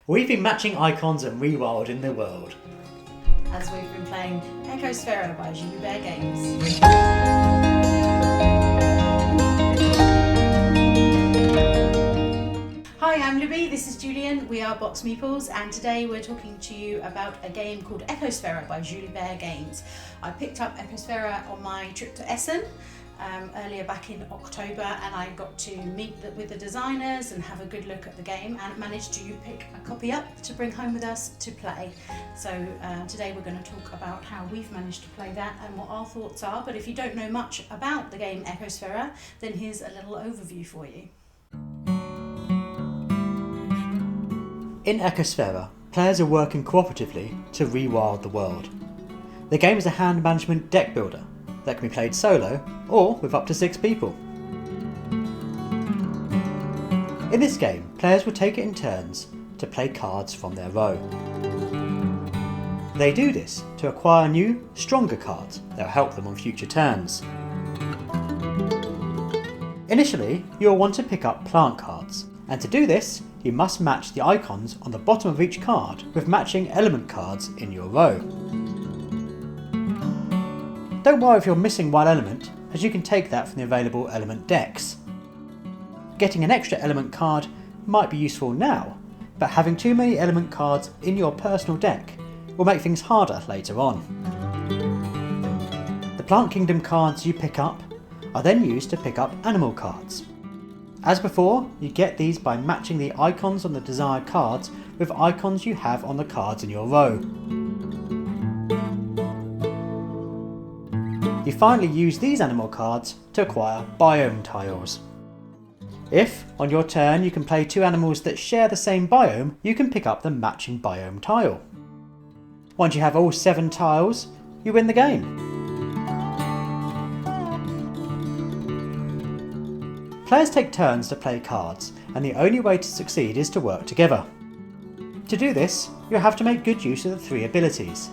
We've been matching icons and rewilding the world. As we've been playing Ecosfera by Julibert Games. Hi, I'm Libby, this is Julian, we are BoxedMeeples, and today we're talking to you about a game called Ecosfera by Julibert Games. I picked up Ecosfera on my trip to Essen earlier back in October, and I got to meet with the designers and have a good look at the game, and managed to pick a copy up to bring home with us to play. So today we're going to talk about how we've managed to play that and what our thoughts are. But if you don't know much about the game Ecosfera, then here's a little overview for you. In Ecosfera, players are working cooperatively to rewild the world. The game is a hand management deck builder that can be played solo or with up to 6 people. In this game, players will take it in turns to play cards from their row. They do this to acquire new, stronger cards that will help them on future turns. Initially, you'll want to pick up plant cards, and to do this, you must match the icons on the bottom of each card with matching element cards in your row. Don't worry if you're missing one element, as you can take that from the available element decks. Getting an extra element card might be useful now, but having too many element cards in your personal deck will make things harder later on. The Plant Kingdom cards you pick up are then used to pick up animal cards. As before, you get these by matching the icons on the desired cards with icons you have on the cards in your row. You finally use these animal cards to acquire biome tiles. If, on your turn, you can play 2 animals that share the same biome, you can pick up the matching biome tile. Once you have all 7 tiles, you win the game. Players take turns to play cards, and the only way to succeed is to work together. To do this, you'll have to make good use of the 3 abilities.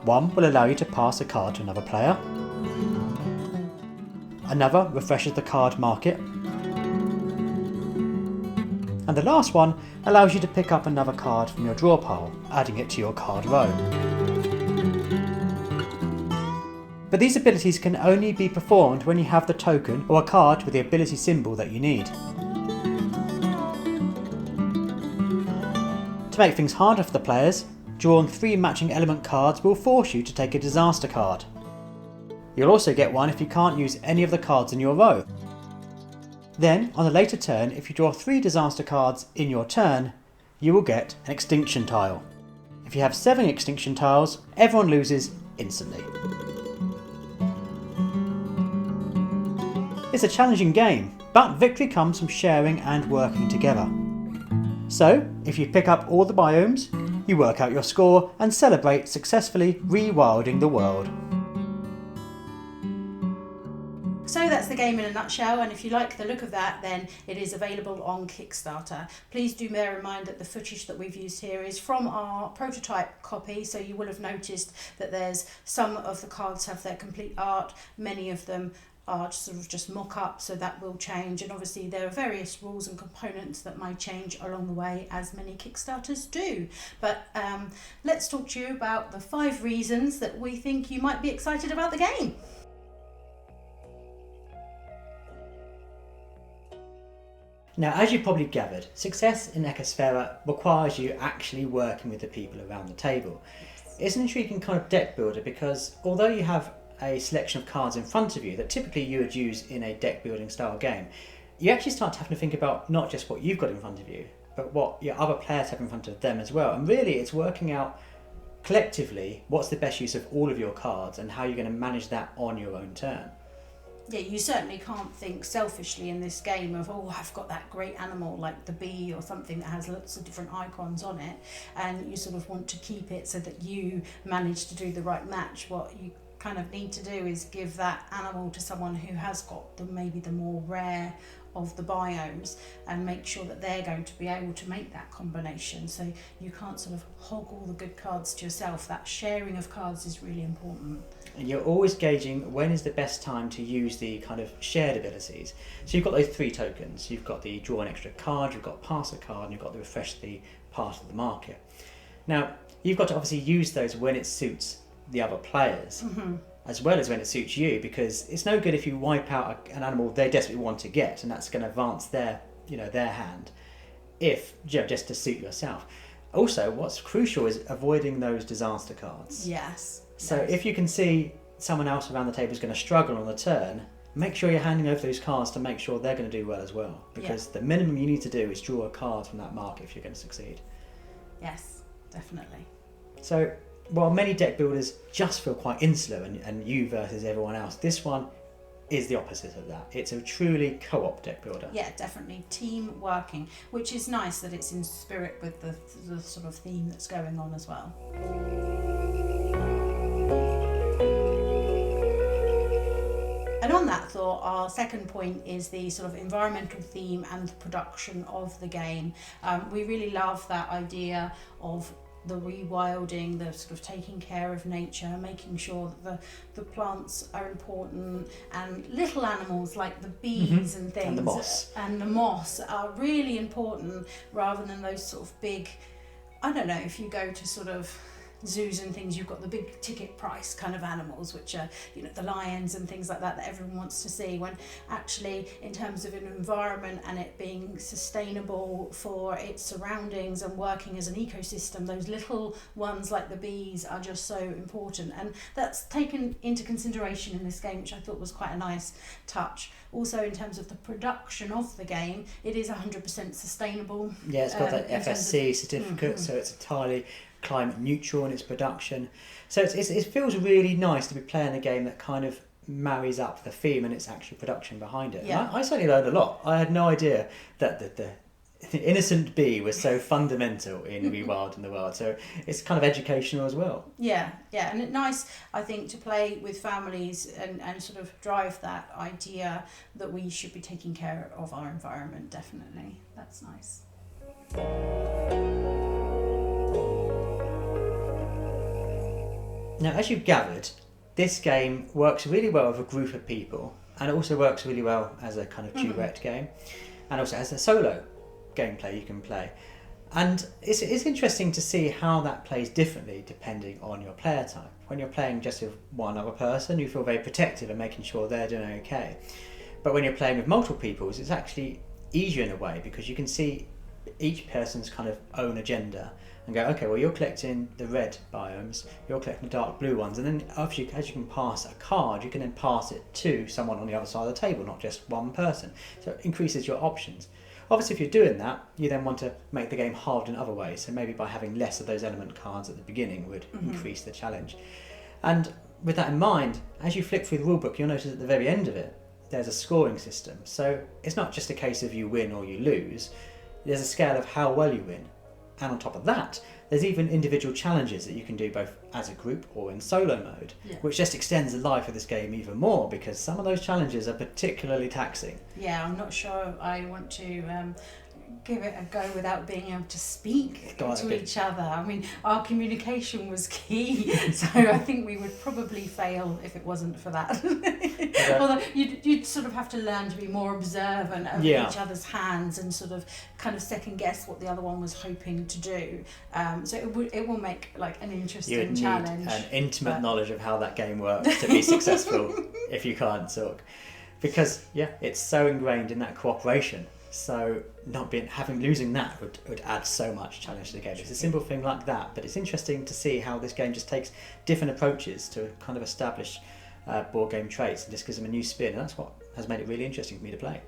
One will allow you to pass a card to another player. Another refreshes the card market. And the last one allows you to pick up another card from your draw pile, adding it to your card row. But these abilities can only be performed when you have the token or a card with the ability symbol that you need. To make things harder for the players, drawing 3 matching element cards will force you to take a disaster card. You'll also get one if you can't use any of the cards in your row. Then, on a later turn, if you draw 3 disaster cards in your turn, you will get an extinction tile. If you have 7 extinction tiles, everyone loses instantly. It's a challenging game, but victory comes from sharing and working together. So, if you pick up all the biomes, you work out your score and celebrate successfully rewilding the world. So that's the game in a nutshell, and if you like the look of that, then it is available on Kickstarter. Please do bear in mind that the footage that we've used here is from our prototype copy, so you will have noticed that there's some of the cards have their complete art, many of them are sort of just mock-up, so that will change, and obviously there are various rules and components that might change along the way, as many Kickstarters do. But let's talk to you about the 5 reasons that we think you might be excited about the game. Now, as you've probably gathered, success in Ecosfera requires you actually working with the people around the table. It's an intriguing kind of deck builder because although you have a selection of cards in front of you that typically you would use in a deck building style game, you actually start having to think about not just what you've got in front of you, but what your other players have in front of them as well. And really it's working out collectively what's the best use of all of your cards and how you're going to manage that on your own turn. Yeah, you certainly can't think selfishly in this game of, oh, I've got that great animal like the bee or something that has lots of different icons on it, and you sort of want to keep it so that you manage to do the right match. What you kind of need to do is give that animal to someone who has got maybe the more rare of the biomes, and make sure that they're going to be able to make that combination. So you can't sort of hog all the good cards to yourself. That sharing of cards is really important. and you're always gauging when is the best time to use the kind of shared abilities. So you've got those 3 tokens. You've got the draw an extra card, you've got pass a card, and you've got the refresh the part of the market. Now, you've got to obviously use those when it suits the other players, as well as when it suits you, because it's no good if you wipe out an animal they desperately want to get, and that's going to advance their hand, if just to suit yourself. Also, what's crucial is avoiding those disaster cards. Yes. So if you can see someone else around the table is going to struggle on the turn, make sure you're handing over those cards to make sure they're going to do well as well, because the minimum you need to do is draw a card from that market if you're going to succeed. Yes, definitely. So while many deck builders just feel quite insular and you versus everyone else, this one is the opposite of that. It's a truly co-op deck builder. Yeah, definitely team working, which is nice that it's in spirit with the sort of theme that's going on as well. And on that thought, our second point is the sort of environmental theme and the production of the game. We really love that idea of the rewilding, the sort of taking care of nature, making sure that the plants are important, and little animals like the bees and things and the moss are really important, rather than those sort of big, I don't know, if you go to sort of zoos and things, you've got the big ticket price kind of animals, which are, you know, the lions and things like that everyone wants to see, when actually in terms of an environment and it being sustainable for its surroundings and working as an ecosystem, those little ones like the bees are just so important, and that's taken into consideration in this game, which I thought was quite a nice touch. Also, in terms of the production of the game, it is 100% sustainable. Yeah, it's got that FSC certificate, so it's entirely climate neutral in its production. So it feels really nice to be playing a game that kind of marries up the theme and its actual production behind it. Yeah. I certainly learned a lot. I had no idea that the innocent bee was so fundamental in Rewilding the World. So it's kind of educational as well. Yeah, and it's nice, I think, to play with families and sort of drive that idea that we should be taking care of our environment, definitely. That's nice. Now, as you've gathered, this game works really well with a group of people, and it also works really well as a kind of duet game, and also as a solo gameplay you can play. And it's interesting to see how that plays differently depending on your player type. When you're playing just with one other person, you feel very protective and making sure they're doing okay. But when you're playing with multiple people, it's actually easier in a way, because you can see each person's kind of own agenda and go, okay, well, you're collecting the red biomes, you're collecting the dark blue ones, and then as you can pass a card, you can then pass it to someone on the other side of the table, not just one person. So it increases your options. Obviously, if you're doing that, you then want to make the game hard in other ways. So maybe by having less of those element cards at the beginning would increase the challenge. And with that in mind, as you flick through the rulebook, you'll notice at the very end of it, there's a scoring system. So it's not just a case of you win or you lose. There's a scale of how well you win. And on top of that, there's even individual challenges that you can do both as a group or in solo mode, which just extends the life of this game even more, because some of those challenges are particularly taxing. Yeah, I'm not sure I want to give it a go without being able to speak to each other. I mean, our communication was key, so I think we would probably fail if it wasn't for that. Although you'd sort of have to learn to be more observant of each other's hands and sort of kind of second guess what the other one was hoping to do. So it will make like an interesting challenge. Need an intimate knowledge of how that game works to be successful if you can't talk, because it's so ingrained in that cooperation. So losing that would add so much challenge to the game. It's a simple thing like that, but it's interesting to see how this game just takes different approaches to kind of establish board game traits and just gives them a new spin, and that's what has made it really interesting for me to play.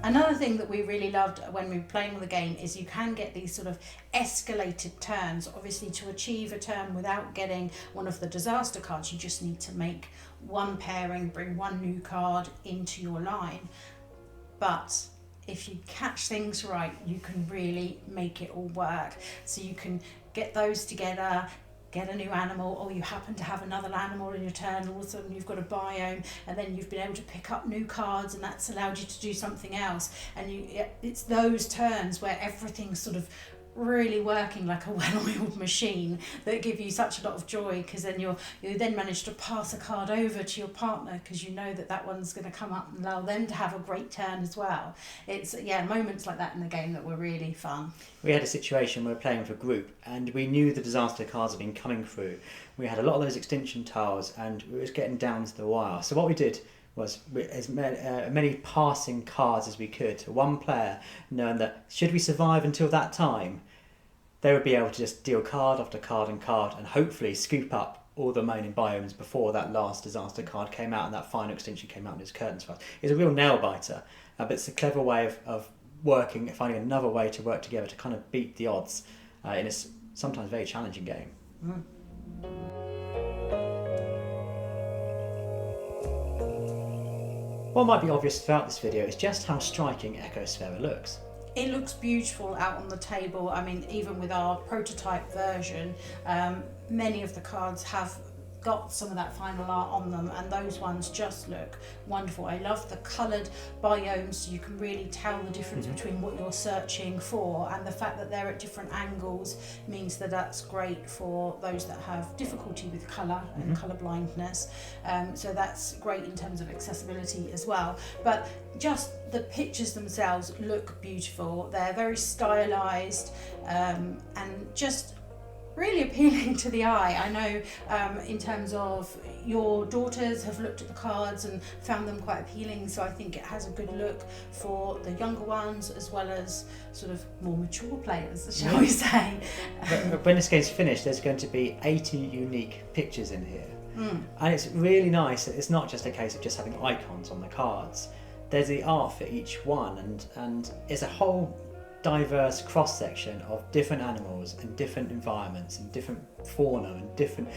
Another thing that we really loved when we were playing with the game is you can get these sort of escalated turns. Obviously, to achieve a turn without getting one of the disaster cards, you just need to make one pairing, bring one new card into your line. But if you catch things right, you can really make it all work. So you can get those together, get a new animal, or you happen to have another animal in your turn, all of a sudden you've got a biome, and then you've been able to pick up new cards, and that's allowed you to do something else. And it's those turns where everything sort of really working like a well-oiled machine that give you such a lot of joy, because then you then manage to pass a card over to your partner because you know that one's going to come up and allow them to have a great turn as well. It's moments like that in the game that were really fun. We had a situation where we were playing with a group and we knew the disaster cards had been coming through. We had a lot of those extinction tiles and it was getting down to the wire. So what we did was as many passing cards as we could to one player, knowing that should we survive until that time, they would be able to just deal card after card and card and hopefully scoop up all the remaining biomes before that last disaster card came out and that final extinction came out and its curtains for us. It's a real nail biter, but it's a clever way of working, finding another way to work together to kind of beat the odds in a sometimes very challenging game. What might be obvious throughout this video is just how striking Ecosfera looks. It looks beautiful out on the table. I mean, even with our prototype version, many of the cards have got some of that final art on them, and those ones just look wonderful. I love the coloured biomes, so you can really tell the difference between what you're searching for, and the fact that they're at different angles means that that's great for those that have difficulty with colour and colour blindness. So that's great in terms of accessibility as well. But just the pictures themselves look beautiful. They're very stylised and just really appealing to the eye. I know in terms of your daughters have looked at the cards and found them quite appealing, so I think it has a good look for the younger ones as well as sort of more mature players, shall we say. But when this game's finished, there's going to be 80 unique pictures in here. And it's really nice that it's not just a case of just having icons on the cards. There's the art for each one, and it's a whole diverse cross-section of different animals and different environments and different fauna and different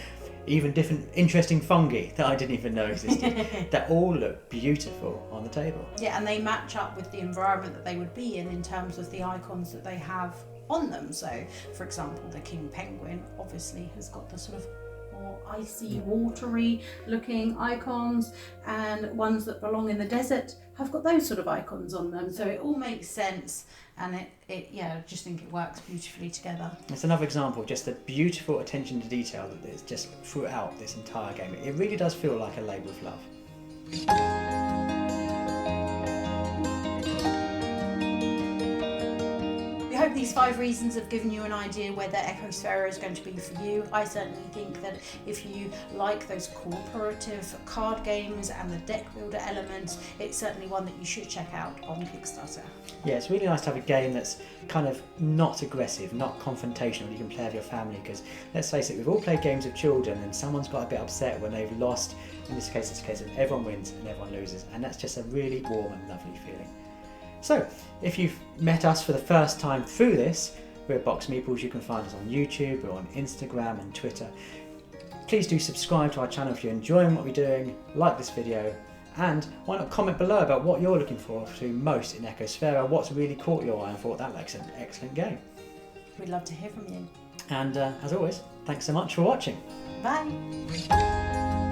interesting fungi that I didn't even know existed that all look beautiful on the table. Yeah, and they match up with the environment that they would be in terms of the icons that they have on them. So for example, the king penguin obviously has got the sort of more icy, watery looking icons, and ones that belong in the desert have got those sort of icons on them. So it all makes sense, and I just think it works beautifully together. It's another example of just the beautiful attention to detail that is just throughout this entire game. It really does feel like a labour of love. I hope these 5 reasons have given you an idea whether Ecosfera is going to be for you. I certainly think that if you like those cooperative card games and the deck builder elements, it's certainly one that you should check out on Kickstarter. Yeah, it's really nice to have a game that's kind of not aggressive, not confrontational, you can play with your family, because let's face it, we've all played games with children and someone's got a bit upset when they've lost. In this case, it's a case of everyone wins and everyone loses, and that's just a really warm and lovely feeling. So, if you've met us for the first time through this, we're BoxedMeeples. You can find us on YouTube, we're on Instagram and Twitter. Please do subscribe to our channel if you're enjoying what we're doing, like this video, and why not comment below about what you're looking for to most in Ecosfera, what's really caught your eye and thought that makes an excellent game. We'd love to hear from you. And as always, thanks so much for watching. Bye.